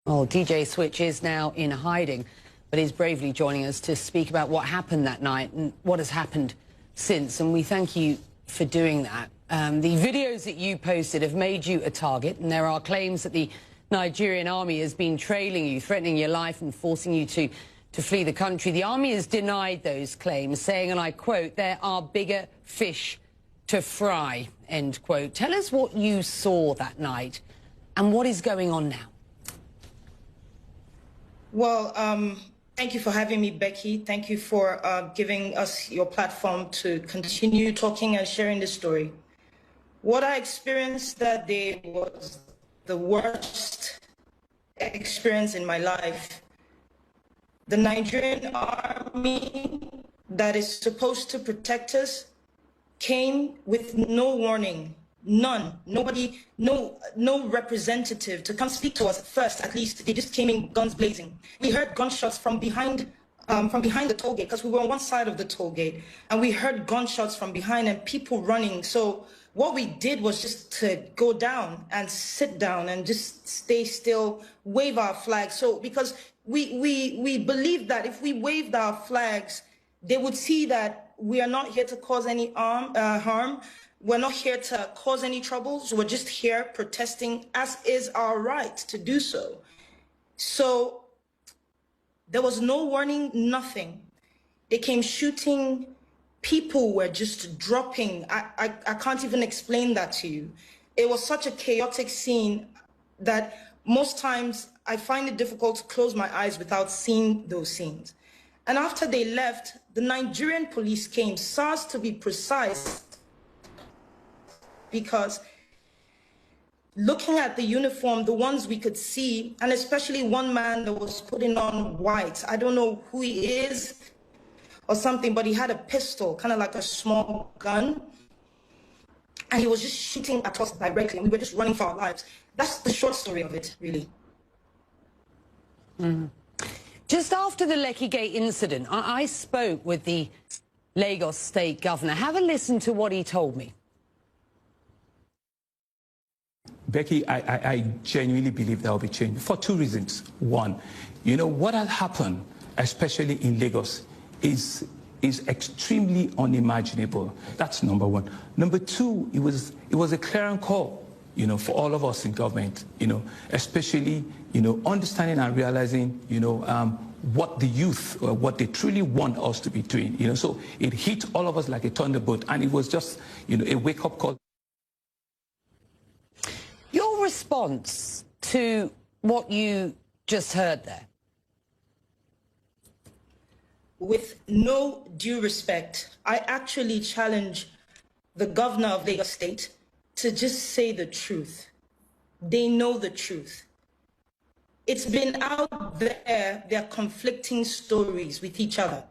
Well, DJ Switch is now in hiding, but is bravely joining us to speak about what happened that night and what has happened since. And we thank you for doing that. The videos that you posted have made you a target, and there are claims that the Nigerian army has been trailing you, threatening your life and forcing you to flee the country. The army has denied those claims, saying, and I quote, "There are bigger fish to fry," end quote. Tell us what you saw that night and what is going on now. Well, thank you for having me, Becky. Thank you for giving us your platform to continue talking and sharing this story. What I experienced that day was the worst experience in my life. The Nigerian army that is supposed to protect us came with no warning. None, nobody, no representative to come speak to us first. At least they just came in guns blazing. We heard gunshots from behind the toll gate, because we were on one side of the toll gate, and we heard gunshots from behind and people running. So what we did was just to go down and sit down and just stay still, wave our flags. So because we believed that if we waved our flags, they would see that we are not here to cause any harm. We're not here to cause any troubles. We're just here protesting, as is our right to do so. So there was no warning, nothing. They came shooting. People were just dropping. I can't even explain that to you. It was such a chaotic scene that most times I find it difficult to close my eyes without seeing those scenes. And after they left, the Nigerian police came, SARS to be precise, because looking at the uniform, the ones we could see, and especially one man that was putting on white, I don't know who he is or something, but he had a pistol, kind of like a small gun, and he was just shooting at us directly, and we were just running for our lives. That's the short story of it, really. Just after the Lekki Gate incident, I spoke with the Lagos state governor. Have a listen to what he told me. Becky, I genuinely believe there will be change for two reasons. One, you know, what has happened, especially in Lagos, is extremely unimaginable. That's number one. Number two, it was a clarion call, you know, for all of us in government, you know, especially, you know, understanding and realizing, you know, what the youth, what they truly want us to be doing, you know. So it hit all of us like a thunderbolt, and it was just, you know, a wake-up call. Your response to what you just heard there? With no due respect, I actually challenge the governor of Lagos State to just say the truth. They know the truth. It's been out there, they're conflicting stories with each other.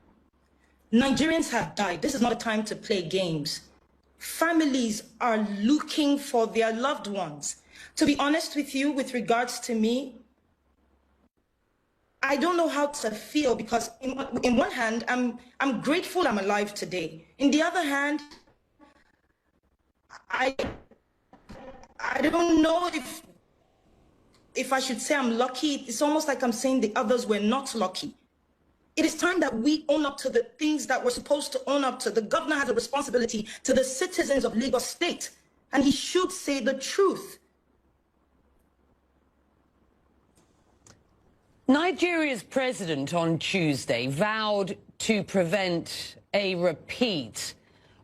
Nigerians have died. This is not a time to play games. Families are looking for their loved ones. To be honest with you, with regards to me, I don't know how to feel, because in one hand, I'm grateful I'm alive today. In the other hand, I don't know if I should say I'm lucky. It's almost like I'm saying the others were not lucky. It is time that we own up to the things that we're supposed to own up to. The governor has a responsibility to the citizens of Lagos State, and he should say the truth. Nigeria's president on Tuesday vowed to prevent a repeat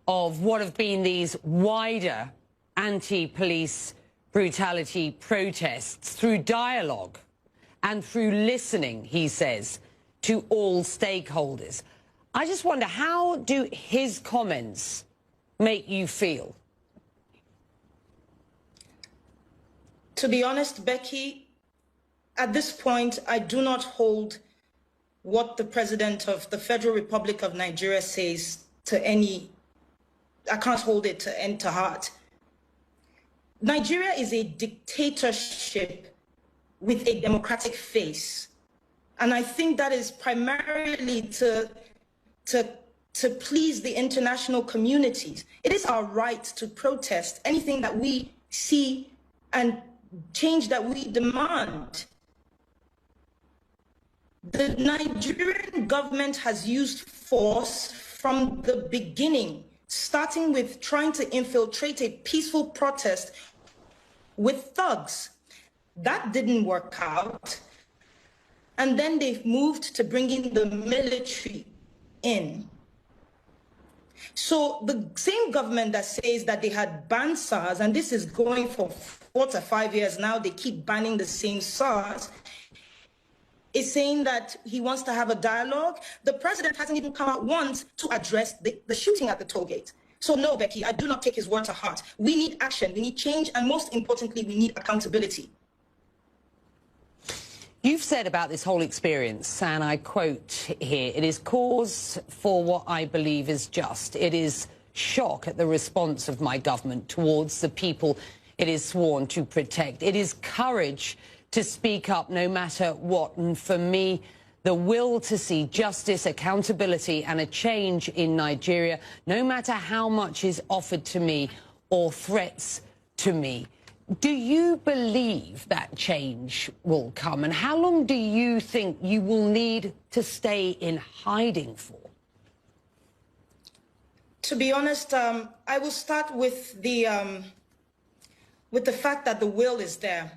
of what have been these wider anti-police brutality protests through dialogue and through listening, he says, to all stakeholders. I just wonder, how do his comments make you feel? To be honest, Becky, at this point, I do not hold what the president of the Federal Republic of Nigeria says to any, I can't hold it to heart. Nigeria is a dictatorship with a democratic face. And I think that is primarily to please the international communities. It is our right to protest anything that we see and change that we demand. The Nigerian government has used force from the beginning, starting with trying to infiltrate a peaceful protest with thugs. That didn't work out. And then they've moved to bringing the military in. So the same government that says that they had banned SARS, and this is going for 4 to 5 years now, they keep banning the same SARS, is saying that he wants to have a dialogue. The president hasn't even come out once to address the shooting at the toll gate. So no, Becky, I do not take his word to heart. We need action, we need change, and most importantly, we need accountability. You've said about this whole experience, and I quote here, "It is cause for what I believe is just. It is shock at the response of my government towards the people it is sworn to protect. It is courage to speak up no matter what. And for me, the will to see justice, accountability and a change in Nigeria, no matter how much is offered to me or threats to me." Do you believe that change will come? And how long do you think you will need to stay in hiding for? To be honest, I will start with the fact that the will is there.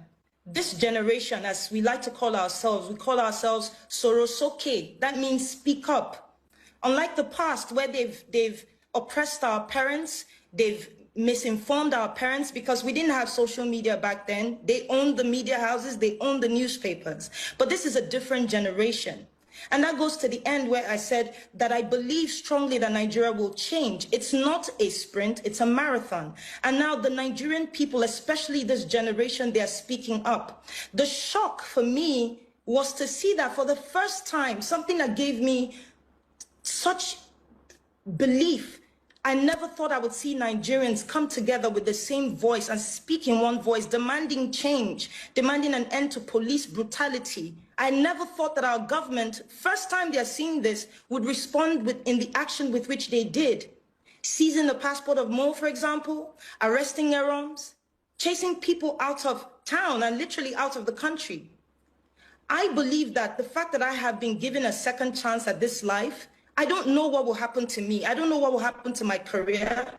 This generation, as we like to call ourselves, we call ourselves Sorosoke. That means speak up. Unlike the past, where they've oppressed our parents, they've misinformed our parents because we didn't have social media back then. They owned the media houses, they owned the newspapers. But this is a different generation. And that goes to the end where I said that I believe strongly that Nigeria will change. It's not a sprint, it's a marathon. And now the Nigerian people, especially this generation, they are speaking up. The shock for me was to see that for the first time, something that gave me such belief. I never thought I would see Nigerians come together with the same voice and speak in one voice, demanding change, demanding an end to police brutality. I never thought that our government, first time they're seeing this, would respond in the action with which they did. Seizing the passport of Mo, for example, arresting Yeroms, chasing people out of town and literally out of the country. I believe that the fact that I have been given a second chance at this life, I don't know what will happen to me. I don't know what will happen to my career.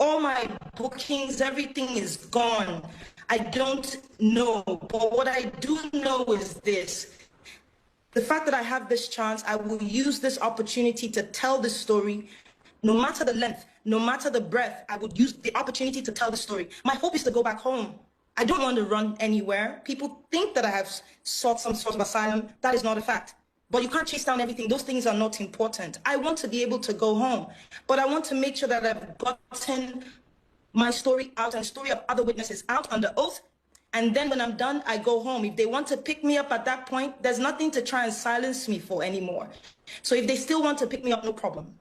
All my bookings, everything is gone. I don't know. But what I do know is this. The fact that I have this chance, I will use this opportunity to tell the story. No matter the length, no matter the breadth, I would use the opportunity to tell the story. My hope is to go back home. I don't want to run anywhere. People think that I have sought some sort of asylum. That is not a fact. But you can't chase down everything. Those things are not important. I want to be able to go home. But I want to make sure that I've gotten my story out and the story of other witnesses out under oath. And then when I'm done, I go home. If they want to pick me up at that point, there's nothing to try and silence me for anymore. So if they still want to pick me up, no problem.